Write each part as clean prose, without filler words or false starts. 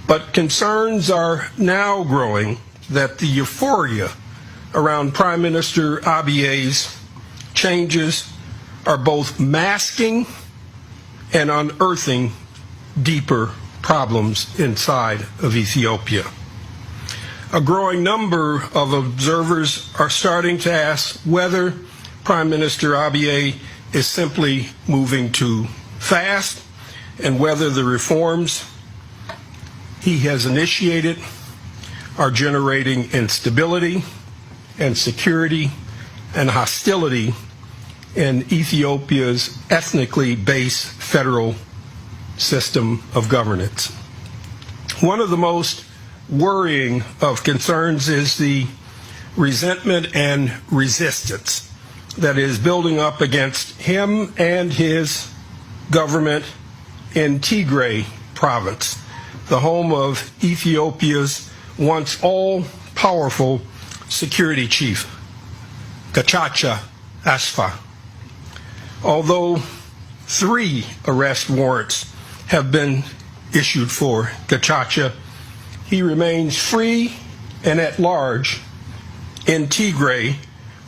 But concerns are now growing that the euphoria around Prime Minister Abiy's changes are both masking and unearthing deeper problems inside of Ethiopia. A growing number of observers are starting to ask whether Prime Minister Abiy is simply moving too fast and whether the reforms he has initiated are generating instability and security and hostility in Ethiopia's ethnically based federal system of governance. One of the most worrying of concerns is the resentment and resistance that is building up against him and his government in Tigray province, the home of Ethiopia's once all-powerful security chief, Getachew Assefa. Although 3 arrest warrants have been issued for Getachew, he remains free and at large in Tigray,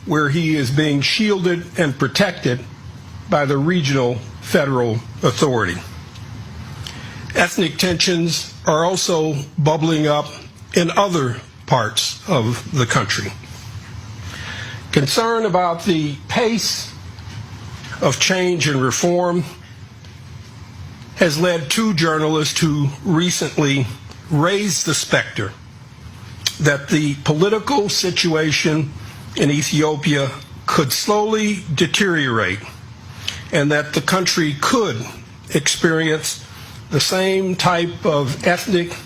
where he is being shielded and protected by the regional federal authority. Ethnic tensions are also bubbling up in other parts of the country. Concern about the pace of change and reform has led 2 journalists to recently raise the specter that the political situation in Ethiopia could slowly deteriorate and that the country could experience the same type of ethnic,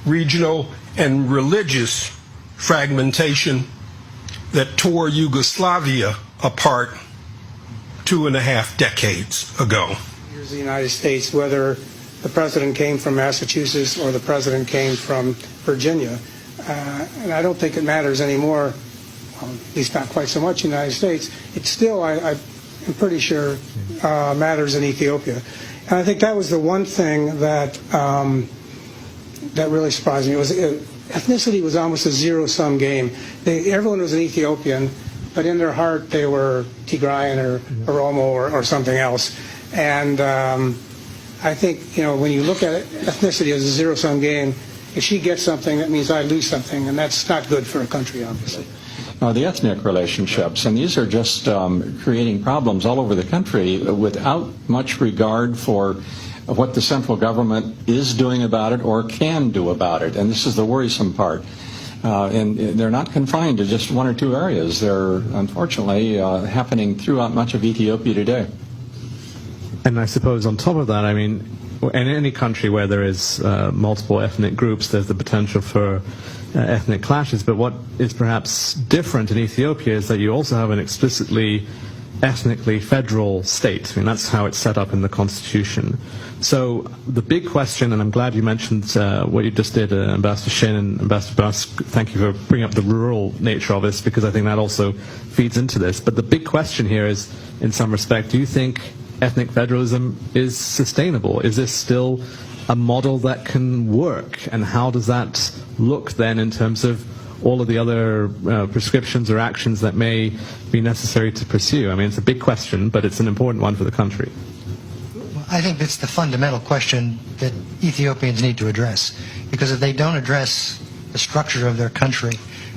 regional, and religious fragmentation that tore Yugoslavia apart 2.5 decades ago. Here's the United States, whether the president came from Massachusetts or the president came from Virginia. And I don't think it matters anymore, well, at least not quite so much in the United States. It still, I'm pretty sure, matters in Ethiopia. And I think that was the one thing that that really surprised me. Ethnicity was almost a zero-sum game. Everyone was an Ethiopian, but in their heart they were Tigrayan or Oromo or something else. And I think, when you look at it, ethnicity as a zero-sum game, if she gets something, that means I lose something, and that's not good for a country, obviously. The ethnic relationships, and these are just creating problems all over the country without much regard for what the central government is doing about it or can do about it, and this is the worrisome part. And they're not confined to just 1 or 2 areas. They're unfortunately happening throughout much of Ethiopia today. And I suppose on top of that, in any country where there is multiple ethnic groups, there's the potential for ethnic clashes. But what is perhaps different in Ethiopia is that you also have an explicitly ethnically federal state. That's how it's set up in the constitution. So the big question, and I'm glad you mentioned what you just did, Ambassador Shin and Ambassador Bass, thank you for bringing up the rural nature of this, because I think that also feeds into this. But the big question here is, in some respect, do you think ethnic federalism is sustainable? Is this still a model that can work? And how does that look then in terms of all of the other prescriptions or actions that may be necessary to pursue? It's a big question, but it's an important one for the country. Well, I think it's the fundamental question that Ethiopians need to address, because if they don't address the structure of their country,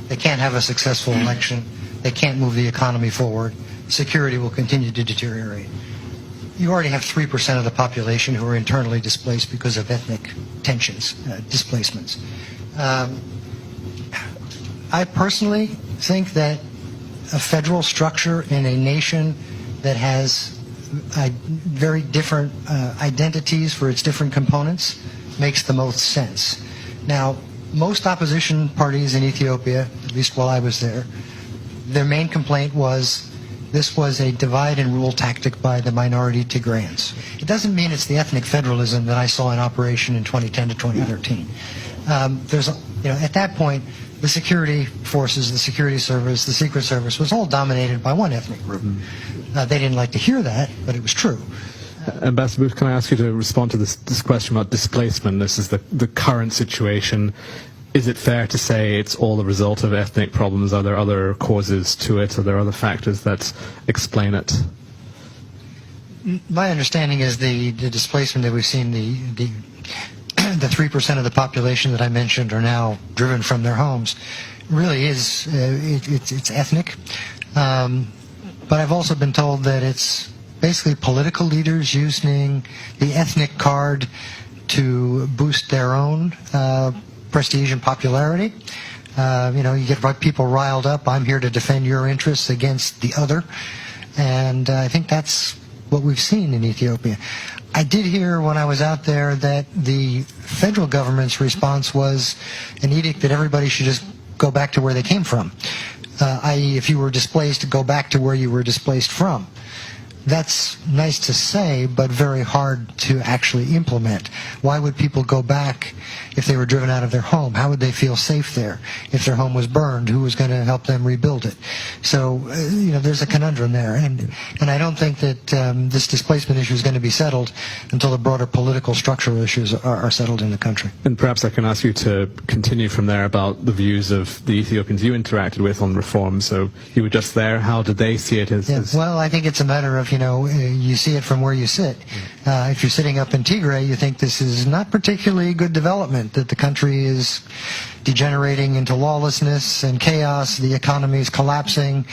they can't have a successful election, they can't move the economy forward, security will continue to deteriorate. You already have 3% of the population who are internally displaced because of ethnic tensions, displacements. I personally think that a federal structure in a nation that has very different identities for its different components makes the most sense. Now, most opposition parties in Ethiopia, at least while I was there, their main complaint was this was a divide and rule tactic by the minority Tigrayans. It doesn't mean it's the ethnic federalism that I saw in operation in 2010 to 2013. At that point, the security forces, the security service, the secret service was all dominated by one ethnic group. They didn't like to hear that, but it was true. Ambassador Booth, can I ask you to respond to this question about displacement? This is the current situation. Is it fair to say it's all the result of ethnic problems? Are there other causes to it? Are there other factors that explain it? My understanding is the displacement that we've seen, the 3% of the population that I mentioned are now driven from their homes, really is it's ethnic. But I've also been told that it's basically political leaders using the ethnic card to boost their own prestige and popularity. You get people riled up. I'm here to defend your interests against the other. And I think that's what we've seen in Ethiopia. I did hear when I was out there that the federal government's response was an edict that everybody should just go back to where they came from, i.e. if you were displaced, go back to where you were displaced from. That's nice to say, but very hard to actually implement. Why would people go back if they were driven out of their home? How would they feel safe there? If their home was burned, who was going to help them rebuild it? So, there's a conundrum there. And I don't think that this displacement issue is going to be settled until the broader political structural issues are settled in the country. And perhaps I can ask you to continue from there about the views of the Ethiopians you interacted with on reform. So you were just there. How did they see it as... Well, I think it's a matter of, you see it from where you sit. If you're sitting up in Tigray, you think this is not particularly good development, that the country is degenerating into lawlessness and chaos, the economy is collapsing.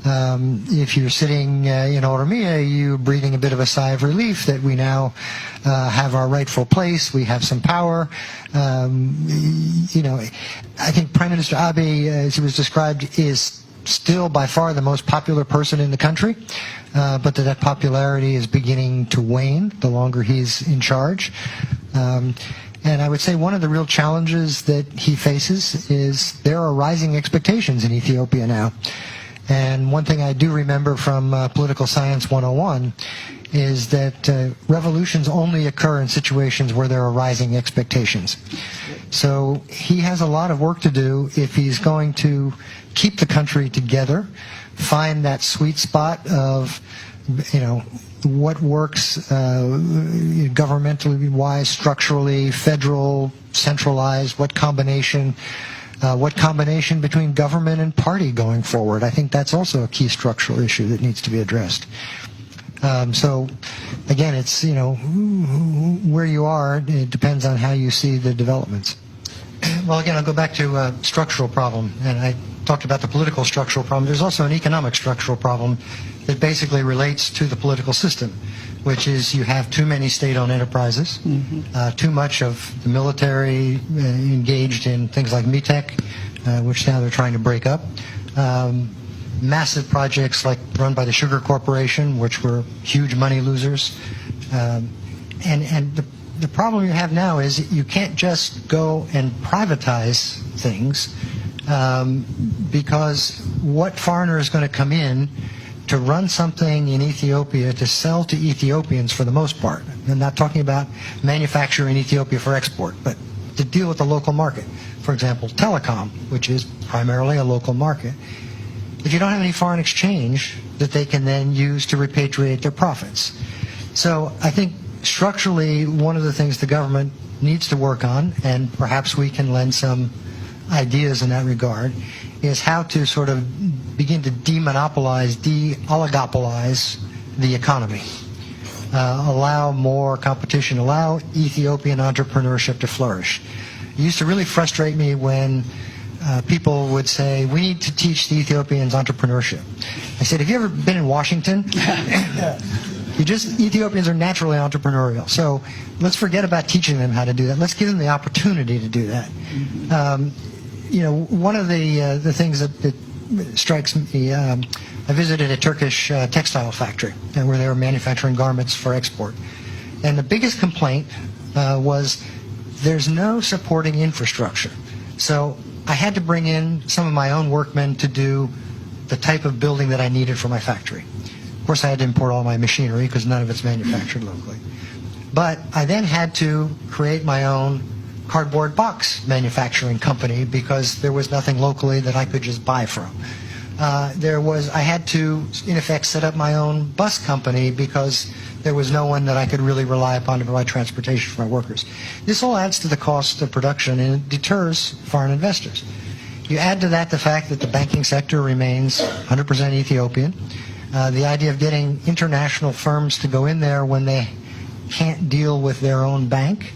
If you're sitting in Oromiya, you're breathing a bit of a sigh of relief that we now have our rightful place, we have some power. I think Prime Minister Abiy, as he was described, is still by far the most popular person in the country, but that popularity is beginning to wane the longer he's in charge. And I would say one of the real challenges that he faces is there are rising expectations in Ethiopia now. And one thing I do remember from Political Science 101 is that revolutions only occur in situations where there are rising expectations. So he has a lot of work to do if he's going to keep the country together, find that sweet spot of, what works governmentally wise, structurally, federal, centralized, what combination between government and party going forward. I think that's also a key structural issue that needs to be addressed. So, again, it's, where you are, it depends on how you see the developments. Well, again, I'll go back to structural problem, and I talked about the political structural problem. There's also an economic structural problem that basically relates to the political system, which is you have too many state-owned enterprises, too much of the military engaged in things like MITEC, which now they're trying to break up. Massive projects like run by the Sugar Corporation, which were huge money losers. And the problem you have now is you can't just go and privatize things because what foreigner is going to come in to run something in Ethiopia to sell to Ethiopians for the most part? I'm not talking about manufacture in Ethiopia for export, but to deal with the local market. For example, telecom, which is primarily a local market. If you don't have any foreign exchange that they can then use to repatriate their profits. So I think structurally one of the things the government needs to work on, and perhaps we can lend some ideas in that regard, is how to sort of begin to demonopolize, de-oligopolize the economy. Allow more competition, allow Ethiopian entrepreneurship to flourish. It used to really frustrate me when people would say, we need to teach the Ethiopians entrepreneurship. I said, have you ever been in Washington? Ethiopians are naturally entrepreneurial. So let's forget about teaching them how to do that. Let's give them the opportunity to do that. One of the things that strikes me, I visited a Turkish textile factory where they were manufacturing garments for export. And the biggest complaint was there's no supporting infrastructure. So I had to bring in some of my own workmen to do the type of building that I needed for my factory. Of course, I had to import all my machinery because none of it's manufactured locally. But I then had to create my own cardboard box manufacturing company because there was nothing locally that I could just buy from. I had to, in effect, set up my own bus company because there was no one that I could really rely upon to provide transportation for my workers. This all adds to the cost of production, and it deters foreign investors. You add to that the fact that the banking sector remains 100% Ethiopian. The idea of getting international firms to go in there when they can't deal with their own bank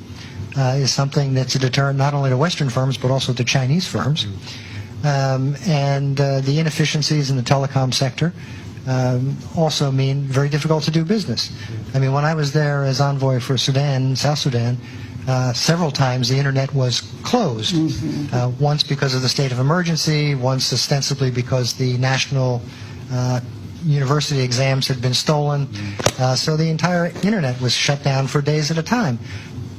is something that's a deterrent not only to Western firms but also to Chinese firms. And the inefficiencies in the telecom sector also mean very difficult to do business. I mean, when I was there as envoy for Sudan, South Sudan, several times the internet was closed. Once because of the state of emergency, once ostensibly because the national university exams had been stolen. So the entire internet was shut down for days at a time.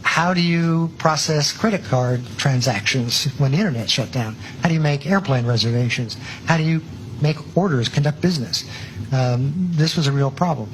How do you process credit card transactions when the internet's shut down? How do you make airplane reservations? How do you make orders, conduct business? This was a real problem.